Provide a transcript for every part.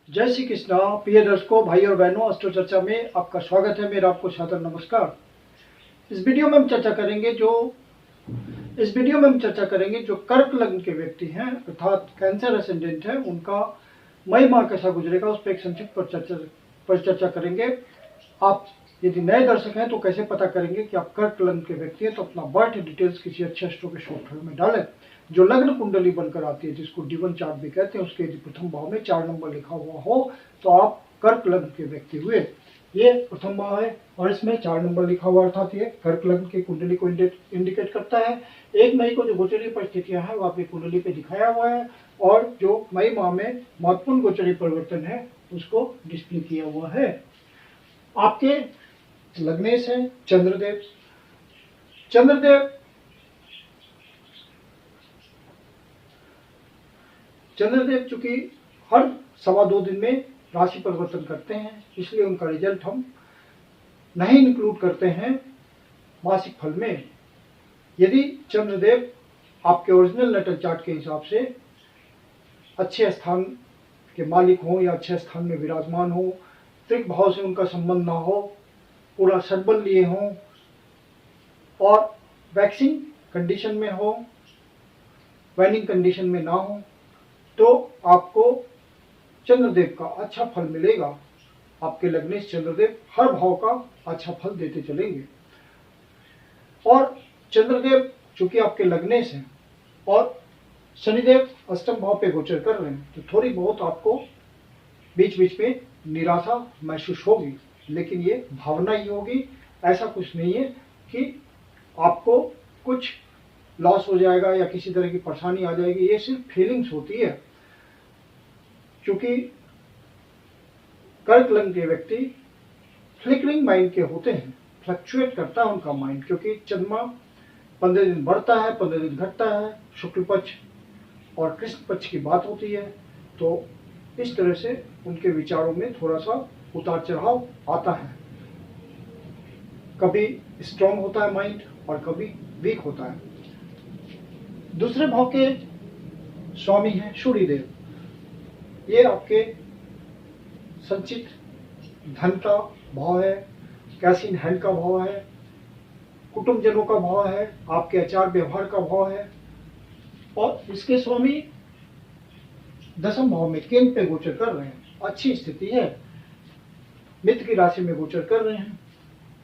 जय श्री कृष्णा। प्रिय दर्शकों, भाई और बहनों, अस्ट्रो चर्चा में आपका स्वागत है। मेरा आपको सादर नमस्कार। इस वीडियो में हम चर्चा करेंगे जो कर्क लग्न के व्यक्ति हैं अर्थात कैंसर एसेंडेंट है, उनका मई माह कैसा गुजरेगा उस पर एक संक्षिप्त पर चर्चा करेंगे। आप यदि नए दर्शक हैं तो कैसे पता करेंगे कि आप कर्क लग्न के व्यक्ति हैं, तो अपना बर्थ डिटेल्स किसी अच्छे एस्ट्रो के सॉफ्टवेयर में डालें। जो लग्न कुंडली बनकर आती है, जिसको D1 चार्ट भी कहते हैं, उसके यदि प्रथम भाव में 4 नंबर लिखा हुआ हो तो आप कर्क लग्न के व्यक्ति हुए। ये प्रथम भाव है और इसमें 4 नंबर लिखा हुआ अर्थात ये कर्क लग्न की कुंडली को इंडिकेट करता है। 1 मई को जो गोचरीय परिस्थितियां हैं वो आपकी कुंडली पे दिखाया हुआ है और जो मई माह में महत्वपूर्ण गोचरीय परिवर्तन है उसको डिस्प्ले किया हुआ है। आपके लग्नेश है चंद्रदेव। चंद्रदेव चूंकि हर 2.25 दिन में राशि परिवर्तन करते हैं, इसलिए उनका रिजल्ट हम नहीं इंक्लूड करते हैं मासिक फल में। यदि चंद्रदेव आपके ओरिजिनल नेटल चार्ट के हिसाब से अच्छे स्थान के मालिक हो या अच्छे स्थान में विराजमान हो, त्रिक भाव से उनका संबंध ना हो, पूरा सद्बल लिए हों और वैक्सिंग कंडीशन में हो, वाइनिंग कंडीशन में ना हो, तो आपको चंद्रदेव का अच्छा फल मिलेगा। आपके लग्नेश चंद्रदेव हर भाव का अच्छा फल देते चलेंगे। और चंद्रदेव चूंकि आपके लग्नेश हैं और शनिदेव अष्टम भाव पे गोचर कर रहे हैं, तो थोड़ी बहुत आपको बीच बीच में निराशा महसूस होगी, लेकिन ये भावना ही होगी। ऐसा कुछ नहीं है कि आपको कुछ लॉस हो जाएगा या किसी तरह की परेशानी आ जाएगी, ये सिर्फ फीलिंग्स होती है। क्योंकि कर्क लग्न के व्यक्ति फ्लिकरिंग माइंड के होते हैं, फ्लक्चुएट करता है उनका माइंड, क्योंकि चंद्रमा 15 दिन बढ़ता है, 15 दिन घटता है, शुक्ल पक्ष और कृष्ण पक्ष की बात होती है, तो इस तरह से उनके विचारों में थोड़ा सा उतार चढ़ाव आता है। कभी स्ट्रांग होता है माइंड और कभी वीक होता है। दूसरे भाव के स्वामी हैं सूर्यदेव। ये आपके संचित धन का भाव है, कैश इन हैंड का भाव है, कुटुंबजनों का भाव है, आपके आचार व्यवहार का भाव है। और इसके स्वामी 10वें भाव में केंद्र पे गोचर कर रहे हैं, अच्छी स्थिति है, मित्र की राशि में गोचर कर रहे हैं।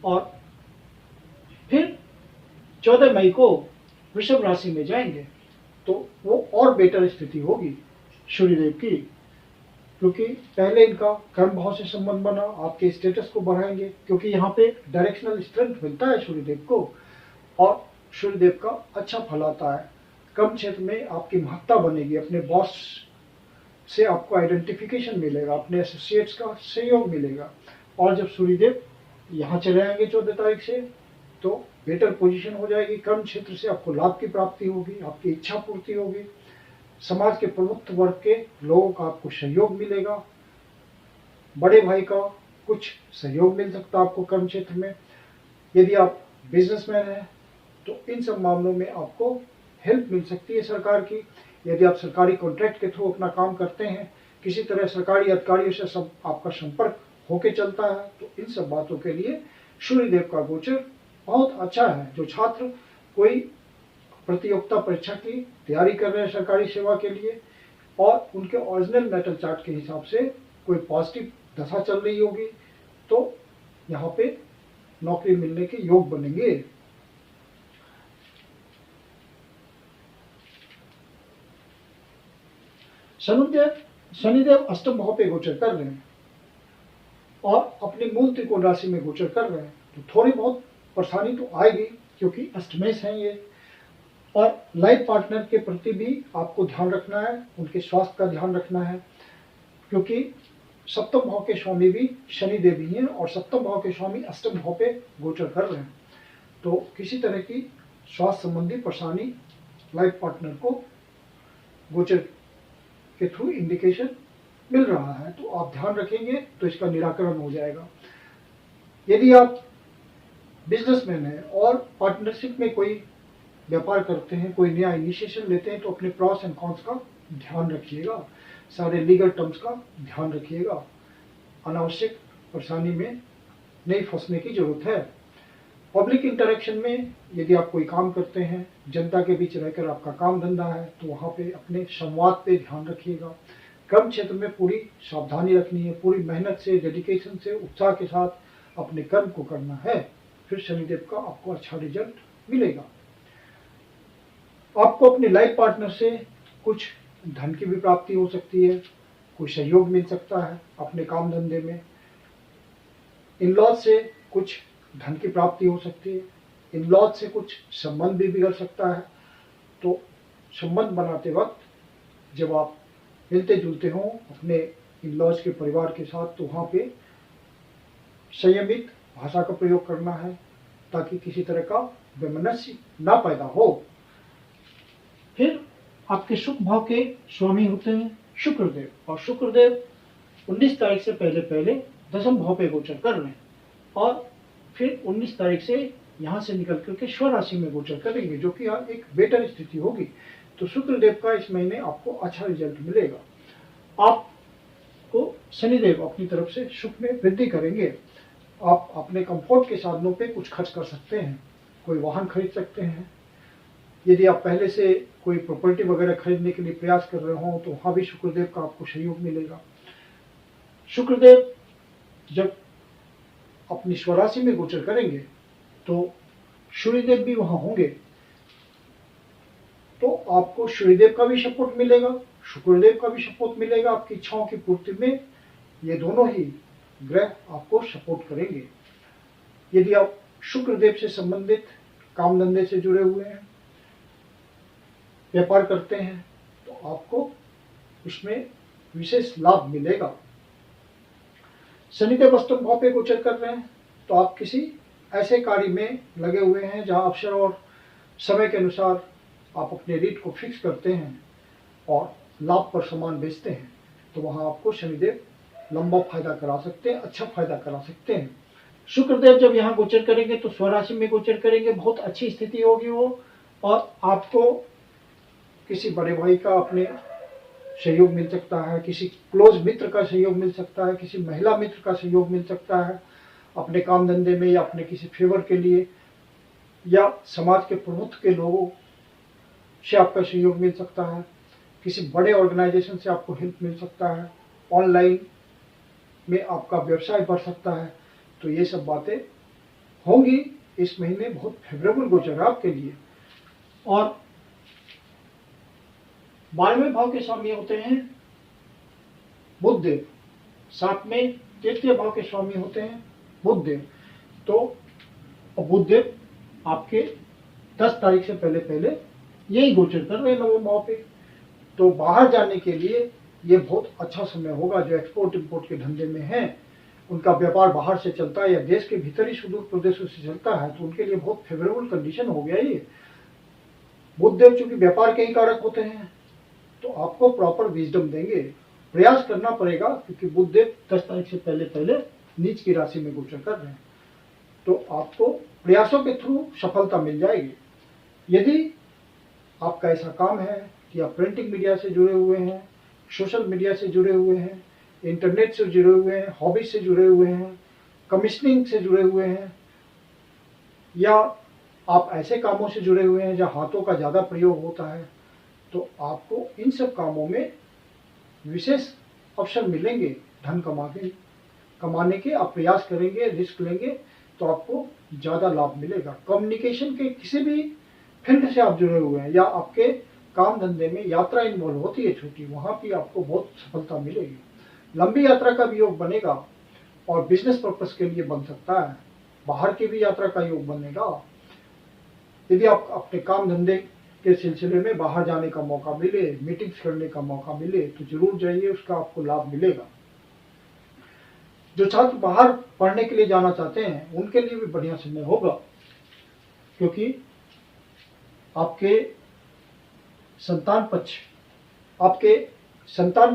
और फिर 14 मई को वृषभ राशि में जाएंगे, तो वो और बेटर स्थिति होगी सूर्यदेव की, क्योंकि पहले इनका कर्म भाव से संबंध बना, आपके स्टेटस को बढ़ाएंगे, क्योंकि यहाँ पे डायरेक्शनल स्ट्रेंथ मिलता है सूर्यदेव को और सूर्यदेव का अच्छा फल आता है। कर्म क्षेत्र में आपकी महत्ता बनेगी, अपने बॉस से आपको आइडेंटिफिकेशन मिलेगा, अपने एसोसिएट्स का सहयोग मिलेगा। और जब सूर्यदेव यहाँ चले आएंगे 14 तारीख से, तो बेटर पोजीशन हो जाएगी। कर्म क्षेत्र से आपको लाभ की प्राप्ति होगी, आपकी इच्छा पूर्ति होगी, समाज के प्रमुख वर्ग के लोगों का आपको सहयोग मिलेगा, बड़े भाई का कुछ सहयोग मिल सकता है आपको कर्म क्षेत्र में। यदि आप बिजनेसमैन हैं तो इन सब मामलों में आपको हेल्प मिल सकती है सरकार की। यदि आप सरकारी कॉन्ट्रैक्ट के थ्रू अपना काम करते हैं, किसी तरह सरकारी अधिकारियों से सब आपका संपर्क होके चलता है, तो इन सब बातों के लिए सूर्यदेव का गोचर बहुत अच्छा है। जो छात्र कोई प्रतियोगिता परीक्षा की तैयारी कर रहे हैं सरकारी सेवा के लिए और उनके ओरिजिनल नेटल चार्ट के हिसाब से कोई पॉजिटिव दशा चल रही होगी, तो यहाँ पे नौकरी मिलने के योग बनेंगे। शनिदेव अष्टम भाव पे गोचर कर रहे हैं और अपनी मूल त्रिकोण राशि में गोचर कर रहे हैं, तो थोड़ी बहुत परेशानी तो आएगी, क्योंकि अष्टमेश हैं ये। और लाइफ पार्टनर के प्रति भी आपको ध्यान रखना है, उनके स्वास्थ्य का ध्यान रखना है, क्योंकि सप्तम भाव के स्वामी भी शनिदेव ही हैं और सप्तम भाव के स्वामी अष्टम भाव पे गोचर कर रहे हैं, तो किसी तरह की स्वास्थ्य संबंधी परेशानी लाइफ पार्टनर को गोचर के थ्रू इंडिकेशन मिल रहा है, तो आप ध्यान रखेंगे तो इसका निराकरण हो जाएगा। यदि आप बिजनेसमैन हैं और पार्टनरशिप में कोई व्यापार करते हैं, कोई नया इनिशिएशन लेते हैं, तो अपने प्रॉस एंड कॉन्स का ध्यान रखिएगा। सारे लीगल टर्म्स का ध्यान रखिएगा। अनावश्यक परेशानी में नहीं फंसने की जरूरत है। पब्लिक इंटरेक्शन में यदि आप कोई काम करते हैं, जनता के बीच रहकर आपका काम धंधा है, तो वहाँ पे अपने संवाद पे ध्यान रखिएगा। कर्म क्षेत्र में पूरी सावधानी रखनी है, पूरी मेहनत से, डेडिकेशन से, उत्साह के साथ अपने कर्म को करना है, फिर शनिदेव का आपको अच्छा रिजल्ट मिलेगा। आपको अपने लाइफ पार्टनर से कुछ धन की भी प्राप्ति हो सकती है, कोई सहयोग मिल सकता है अपने काम धंधे में। इन लॉज से कुछ धन की प्राप्ति हो सकती है, इन लॉज से कुछ संबंध भी बिगड़ सकता है। तो संबंध बनाते वक्त जब आप मिलते जुलते हों अपने इन लॉज के परिवार के साथ, तो वहाँ पे संयमित भाषा का प्रयोग करना है ताकि किसी तरह का वैमनस्य ना पैदा हो। फिर आपके सुख भाव के स्वामी होते हैं शुक्रदेव, और शुक्रदेव 19 तारीख से पहले पहले दशम भाव पे गोचर कर रहे हैं और फिर 19 तारीख से यहाँ से निकल करके स्व राशि में गोचर करेंगे, जो कि एक बेटर स्थिति होगी। तो शुक्रदेव का इस महीने आपको अच्छा रिजल्ट मिलेगा। आपको शनिदेव अपनी तरफ से सुख में वृद्धि करेंगे। आप अपने कंफर्ट के साधनों पे कुछ खर्च कर सकते हैं, कोई वाहन खरीद सकते हैं। यदि आप पहले से कोई प्रॉपर्टी वगैरह खरीदने के लिए प्रयास कर रहे हो, तो वहाँ भी शुक्रदेव का आपको सहयोग मिलेगा। शुक्रदेव जब अपनी स्वराशि में गोचर करेंगे तो सूर्यदेव भी वहां होंगे, तो आपको सूर्यदेव का भी सपोर्ट मिलेगा, शुक्रदेव का भी सपोर्ट मिलेगा आपकी इच्छाओं की पूर्ति में। ये दोनों ही ग्रह आपको सपोर्ट करेंगे। यदि आप शुक्रदेव से संबंधित काम धंधे से जुड़े हुए हैं, व्यापार करते हैं, तो आपको उसमें विशेष लाभ मिलेगा। शनिदेव अष्टम भाव पे गोचर कर रहे हैं, तो आप किसी ऐसे कार्य में लगे हुए हैं जहां अवसर और समय के अनुसार आप अपने रेट को फिक्स करते हैं और लाभ पर सामान बेचते हैं, तो वहां आपको शनिदेव लंबा फायदा करा सकते हैं, अच्छा फायदा करा सकते हैं। शुक्रदेव जब यहाँ गोचर करेंगे तो स्वराशि में गोचर करेंगे, बहुत अच्छी स्थिति होगी वो, और आपको किसी बड़े भाई का अपने सहयोग मिल सकता है, किसी क्लोज मित्र का सहयोग मिल सकता है, किसी महिला मित्र का सहयोग मिल सकता है अपने काम धंधे में, या अपने किसी फेवर के लिए, या समाज के प्रमुख के लोगों से आपका सहयोग मिल सकता है, किसी बड़े ऑर्गेनाइजेशन से आपको हेल्प मिल सकता है, ऑनलाइन में आपका व्यवसाय बढ़ सकता है। तो ये सब बातें होंगी इस महीने, बहुत फेवरेबल गोचर है आपके लिए। और 12वें भाव के स्वामी होते हैं बुधदेव, साथ में तृतीय भाव के स्वामी होते हैं बुधदेव। तो बुधदेव आपके 10 तारीख से पहले पहले यही गोचर कर रहे हैं 9वें भाव पे। तो बाहर जाने के लिए ये बहुत अच्छा समय होगा। जो एक्सपोर्ट इंपोर्ट के धंधे में हैं, उनका व्यापार बाहर से चलता है या देश के भीतर ही सुदूर प्रदेशों से चलता है, तो उनके लिए बहुत फेवरेबल कंडीशन हो गया ये। बुधदेव चूंकि व्यापार के ही कारक होते हैं, तो आपको प्रॉपर विजडम देंगे। प्रयास करना पड़ेगा, क्योंकि बुधदेव 10 तारीख से पहले पहले नीच की राशि में गोचर कर रहे हैं, तो आपको प्रयासों के थ्रू सफलता मिल जाएगी। यदि आपका ऐसा काम है कि आप प्रिंटिंग मीडिया से जुड़े हुए हैं, सोशल मीडिया से जुड़े हुए हैं, इंटरनेट से जुड़े हुए हैं, हॉबी से जुड़े हुए हैं, कमीशनिंग से जुड़े हुए हैं, या आप ऐसे कामों से जुड़े हुए हैं जहाँ हाथों का ज़्यादा प्रयोग होता है, तो आपको इन सब कामों में विशेष अवसर मिलेंगे। धन कमाने के आप प्रयास करेंगे, रिस्क लेंगे, तो आपको ज़्यादा लाभ मिलेगा। कम्युनिकेशन के किसी भी फील्ड से आप जुड़े हुए हैं, या आपके काम धंधे में यात्रा इन्वॉल्व होती है छोटी, वहाँ भी आपको बहुत सफलता मिलेगी। लंबी यात्रा का भी योग बनेगा, और बिजनेस पर्पस के लिए बन सकता है। बाहर की भी यात्रा का योग बनेगा। यदि आप अपने काम धंधे के सिलसिले में बाहर जाने का मौका मिले, मीटिंग्स करने का मौका मिले, तो जरूर जाइए, उसका आपको लाभ मिलेगा। जो छात्र बाहर पढ़ने के लिए जाना चाहते हैं, उनके लिए भी बढ़िया समय होगा, क्योंकि आपके संतान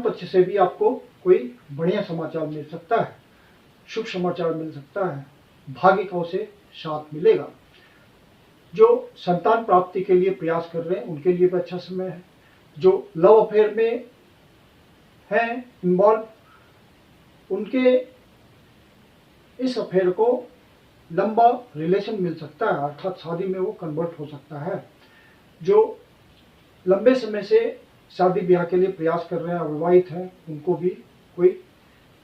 पक्ष से भी आपको कोई बढ़िया समाचार मिल सकता है, शुभ समाचार मिल सकता है, भाग्य से साथ मिलेगा। जो संतान प्राप्ति के लिए प्रयास कर रहे हैं, उनके लिए भी अच्छा समय है। जो लव अफेयर में हैं इन्वॉल्व, उनके इस अफेयर को लंबा रिलेशन मिल सकता है, अर्थात शादी में वो कन्वर्ट हो सकता है। जो लंबे समय से शादी ब्याह के लिए प्रयास कर रहे हैं, अविवाहित हैं, उनको भी कोई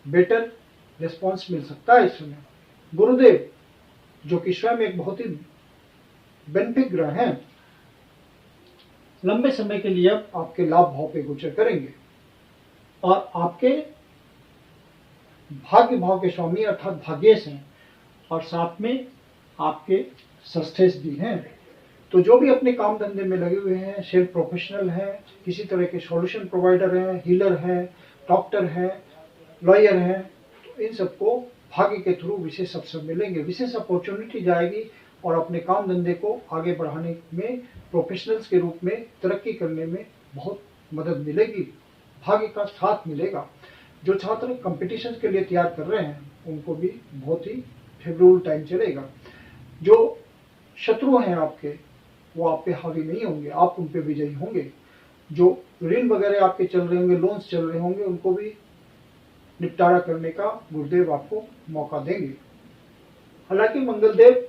बेटर रिस्पॉन्स मिल सकता है इस समय। गुरुदेव जो कि स्वयं एक बहुत ही बेनिफिक ग्रह हैं, लंबे समय के लिए अब आपके लाभ भाव पे गोचर करेंगे और आपके भाग्य भाव के स्वामी अर्थात भाग्येश हैं और साथ में आपके षष्ठेश भी हैं। तो जो भी अपने काम धंधे में लगे हुए हैं, सेल्फ प्रोफेशनल हैं, किसी तरह के सॉल्यूशन प्रोवाइडर हैं, हीलर हैं, डॉक्टर हैं, लॉयर हैं, तो इन सबको भाग्य के थ्रू विशेष अवसर मिलेंगे, विशेष अपॉर्चुनिटी जाएगी और अपने काम धंधे को आगे बढ़ाने में, प्रोफेशनल्स के रूप में तरक्की करने में बहुत मदद मिलेगी, भाग्य का साथ मिलेगा। जो छात्र कंपटीशन के लिए तैयार कर रहे हैं उनको भी बहुत ही फेवरेबल टाइम चलेगा। जो शत्रु हैं आपके वो आप पे हावी नहीं होंगे, आप उन पे विजयी होंगे। जो ऋण वगैरह आपके चल रहे होंगे, लोन्स चल रहे होंगे, उनको भी निपटारा करने का गुरुदेव आपको मौका देंगे। हालांकि मंगलदेव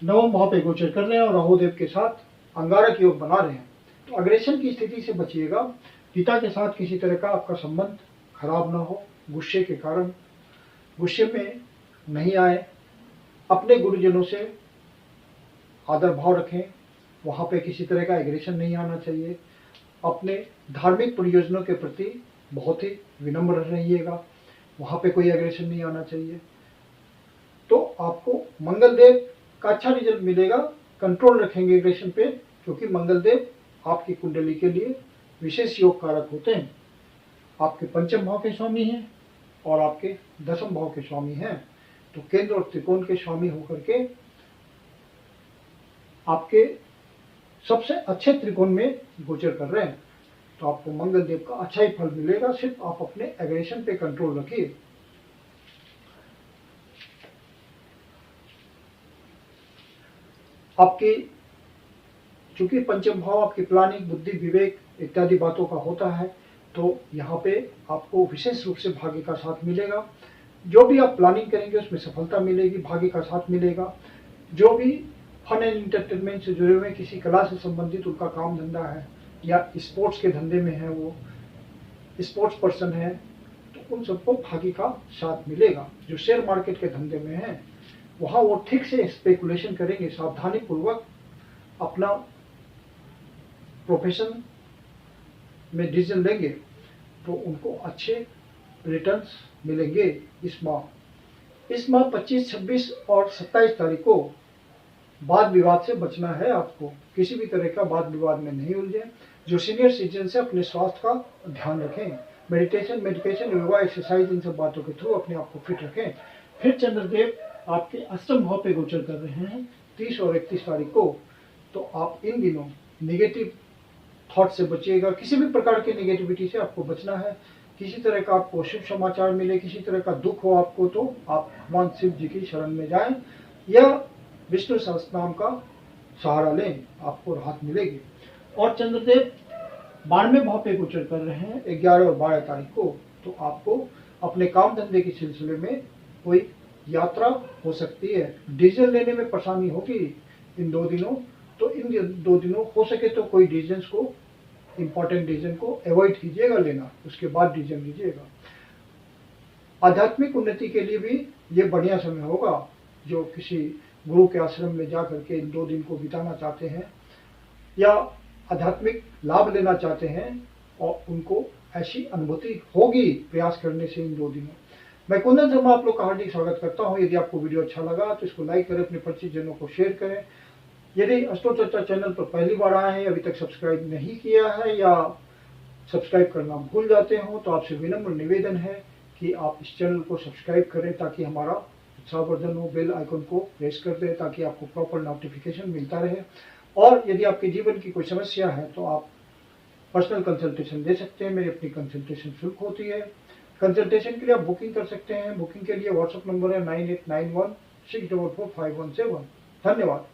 नवम भाव पे गोचर कर रहे हैं और राहुदेव के साथ अंगारक योग बना रहे हैं, तो अग्रेशन की स्थिति से बचिएगा। पिता के साथ किसी तरह का आपका संबंध खराब ना हो, गुस्से के कारण गुस्से में नहीं आए, अपने गुरुजनों से आदर भाव रखें, वहाँ पे किसी तरह का एग्रेशन नहीं आना चाहिए। अपने धार्मिक प्रयोजनों के प्रति बहुत ही विनम्र रहिएगा, वहाँ पे कोई एग्रेशन नहीं आना चाहिए। तो आपको मंगलदेव का अच्छा रिजल्ट मिलेगा, कंट्रोल रखेंगे एग्रेशन पे, क्योंकि मंगलदेव आपकी कुंडली के लिए विशेष योग कारक होते हैं। आपके पंचम भाव के स्वामी हैं और आपके दसम भाव के स्वामी हैं, तो केंद्र और त्रिकोण के स्वामी होकर के आपके सबसे अच्छे त्रिकोण में गोचर कर रहे हैं। तो आपको मंगलदेव का अच्छा ही फल मिलेगा, सिर्फ आप अपने एग्रेशन पे कंट्रोल रखिए। आपकी चूंकि पंचम भाव आपकी प्लानिंग, बुद्धि, विवेक इत्यादि बातों का होता है, तो यहाँ पे आपको विशेष रूप से भाग्य का साथ मिलेगा। जो भी आप प्लानिंग करेंगे उसमें सफलता मिलेगी, भाग्य का साथ मिलेगा। जो भी फन एंड इंटरटेनमेंट से जुड़े हुए, किसी कला से संबंधित उनका काम धंधा है या स्पोर्ट्स के धंधे में है, वो स्पोर्ट्स पर्सन है, तो उन सबको भाग्य का साथ मिलेगा। जो शेयर मार्केट के धंधे में है वहाँ वो ठीक से स्पेकुलेशन करेंगे, सावधानी पूर्वक अपना प्रोफेशन में डिसीजन लेंगे तो उनको अच्छे रिटर्न्स मिलेंगे इस माह। इस माह 25, 26 और 27 तारीख को वाद विवाद से बचना है आपको, किसी भी तरह का वाद विवाद में नहीं उलझे। जो सीनियर सिटीजन से अपने स्वास्थ्य का ध्यान रखें, मेडिटेशन, योगा, एक्सरसाइज, इन सब बातों के थ्रू अपने आप को फिट रखें। फिर चंद्रदेव आपके अष्टम भाव पे गोचर कर रहे हैं 30 और 31 तारीख को, तो आप इन दिनों नेगेटिव थॉट से बचिएगा, किसी भी प्रकार की नेगेटिविटी से आपको बचना है। किसी तरह का आपको शुभ समाचार मिले, किसी तरह का दुख हो आपको, तो आप भगवान शिव जी की शरण में जाएं या विष्णु सहस्त्रनाम का सहारा लें, आपको राहत मिलेगी। और चंद्रदेव 12वें भाव पे गोचर कर रहे हैं 11 और 12 तारीख को, तो आपको अपने काम धंधे के सिलसिले में कोई यात्रा हो सकती है, डिसीजन लेने में परेशानी होगी इन 2 दिनों। तो इन 2 दिनों हो सके तो कोई डिसीजन को, इंपॉर्टेंट डिसीजन को अवॉइड कीजिएगा लेना, उसके बाद डिसीजन लीजिएगा। आध्यात्मिक उन्नति के लिए भी ये बढ़िया समय होगा। जो किसी गुरु के आश्रम में जा करके इन 2 दिन को बिताना चाहते हैं या आध्यात्मिक लाभ लेना चाहते हैं और उनको ऐसी अनुभूति होगी प्रयास करने से इन 2 दिनों। मैं कुंदन शर्मा आप लोग का हार्दिक स्वागत करता हूं। यदि आपको वीडियो अच्छा लगा तो इसको लाइक करें, अपने परिचित जनों को शेयर करें। यदि अस्ट्रो चर्चा चैनल पर पहली बार आए हैं, अभी तक सब्सक्राइब नहीं किया है या सब्सक्राइब करना भूल जाते हो, तो आपसे विनम्र निवेदन है कि आप इस चैनल को सब्सक्राइब करें ताकि हमारा उत्साहवर्धन हो। बेल आइकन को प्रेस कर दें ताकि आपको प्रॉपर नोटिफिकेशन मिलता रहे। और यदि आपके जीवन की कोई समस्या है तो आप पर्सनल कंसल्टेशन दे सकते हैं, मेरी अपनी कंसल्टेशन शुल्क होती है। कंसल्टेशन के लिए आप बुकिंग कर सकते हैं। बुकिंग के लिए व्हाट्सएप नंबर है 9891644517। धन्यवाद।